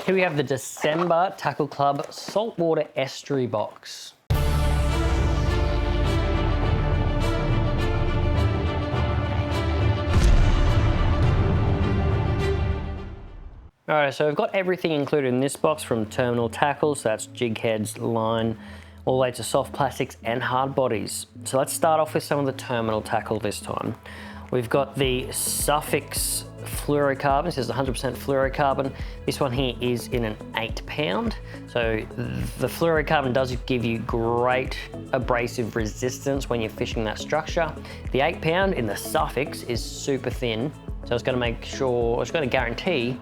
Here we have the December Tackle Club Saltwater Estuary Box. Alright, so we've got everything included in this box from terminal tackles, so that's jig heads, line, all the way to soft plastics and hard bodies. So let's start off with some of the terminal tackle this time. We've got the Suffix Fluorocarbon. This is 100% fluorocarbon. This one here is in an 8-pound. So the fluorocarbon does give you great abrasive resistance when you're fishing that structure. The 8-pound in the Suffix is super thin, so it's going to make sure, it's going to guarantee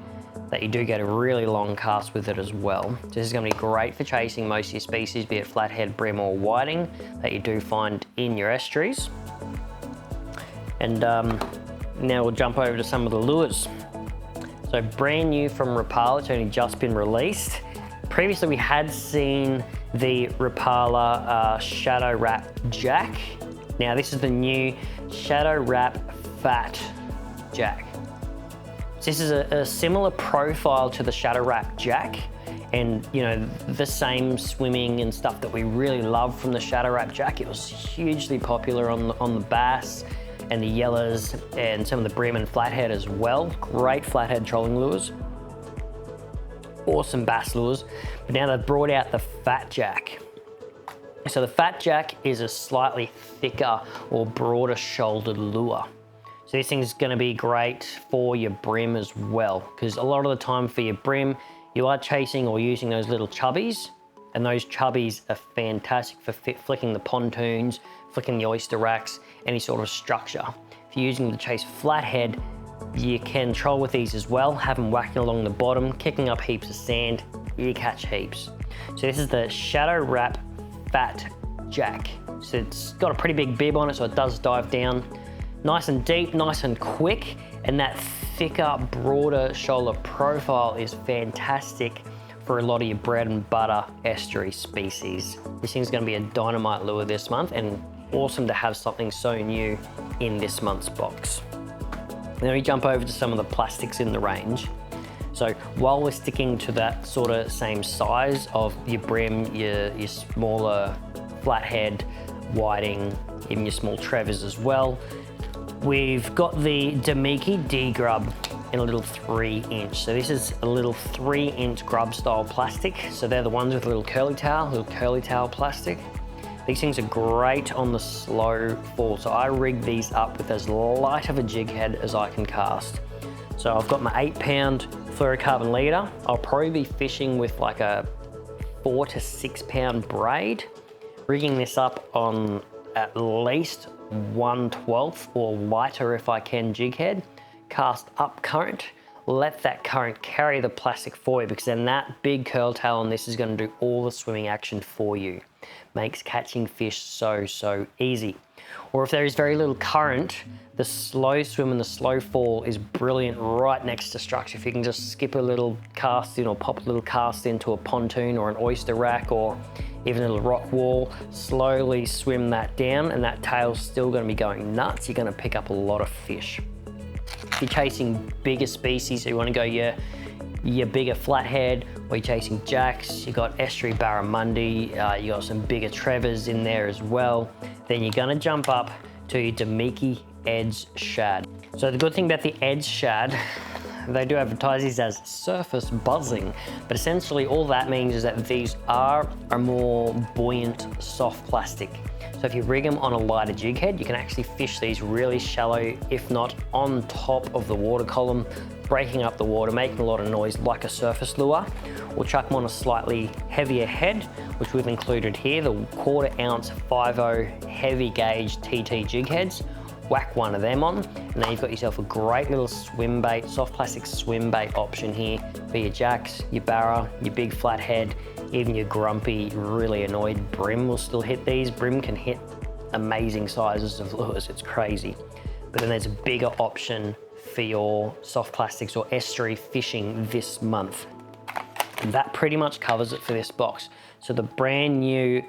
that you do get a really long cast with it as well. So this is going to be great for chasing most of your species, be it flathead, brim or whiting, that you do find in your estuaries. And now we'll jump over to some of the lures. So brand new from Rapala, it's only just been released. Previously we had seen the Rapala Shadow Wrap Jack. Now this is the new Shadow Wrap Fat Jack. So this is a similar profile to the Shadow Wrap Jack, and you know, the same swimming and stuff that we really love from the Shadow Wrap Jack. It was hugely popular on the bass and the yellows and some of the brim and flathead as well. Great flathead trolling lures, awesome bass lures. But now they've brought out the Fat Jack. So the Fat Jack is a slightly thicker or broader shouldered lure. So this thing's going to be great for your brim as well, because a lot of the time for your brim, you are chasing or using those little chubbies, and those chubbies are fantastic for flicking the pontoons, flicking the oyster racks, any sort of structure. If you're using them to chase flathead, you can troll with these as well, have them whacking along the bottom, kicking up heaps of sand, you catch heaps. So this is the Shadow Wrap Fat Jack. So it's got a pretty big bib on it, so it does dive down. Nice and deep, nice and quick, and that thicker, broader shoulder profile is fantastic for a lot of your bread and butter estuary species. This thing's going to be a dynamite lure this month, and awesome to have something so new in this month's box. Then we jump over to some of the plastics in the range. So while we're sticking to that sort of same size of your brim, your smaller flathead, whiting, even your small trevors as well, we've got the Dgrub in a little 3-inch. So this is a little 3-inch grub style plastic. So they're the ones with a little curly tail plastic. These things are great on the slow fall. So I rig these up with as light of a jig head as I can cast. So I've got my 8-pound fluorocarbon leader. I'll probably be fishing with like a 4 to 6-pound braid, rigging this up on at least 1/12 or lighter if I can jig head, cast up current, let that current carry the plastic for you, because then that big curl tail on this is going to do all the swimming action for you. Makes catching fish so easy. Or if there is very little current, the slow swim and the slow fall is brilliant right next to structure. If you can just skip a little cast in or pop a little cast into a pontoon or an oyster rack or even a little rock wall, slowly swim that down, and that tail's still going to be going nuts. You're going to pick up a lot of fish. If you're chasing bigger species, so you want to go your bigger flathead, or you're chasing jacks, you got estuary barramundi, you got some bigger trevors in there as well, then you're going to jump up to your Damiki Edge Shad. So the good thing about the Edge Shad, they do advertise these as surface buzzing, but essentially all that means is that these are a more buoyant, soft plastic. So if you rig them on a lighter jig head, you can actually fish these really shallow, if not on top of the water column, breaking up the water, making a lot of noise like a surface lure, or chuck them on a slightly heavier head, which we've included here, the 1/4 ounce 5.0 heavy gauge TT jig heads. Whack one of them on, and now you've got yourself a great little swim bait, soft plastic swim bait option here for your jacks, your barra, your big flathead, even your grumpy, really annoyed brim will still hit these. Brim can hit amazing sizes of lures, it's crazy. But then there's a bigger option for your soft plastics or estuary fishing this month. And that pretty much covers it for this box. So the brand new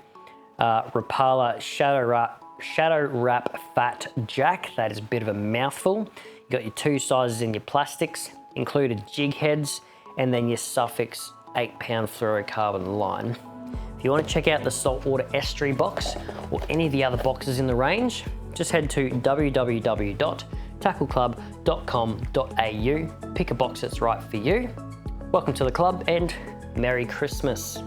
Rapala Shadow Wrap Fat Jack, that is a bit of a mouthful. You got your 2 sizes in your plastics, included jig heads and then your Suffix 8-pound fluorocarbon line. If you want to check out the saltwater estuary box or any of the other boxes in the range, just head to www.tackleclub.com.au, pick a box that's right for you. Welcome to the club and Merry Christmas.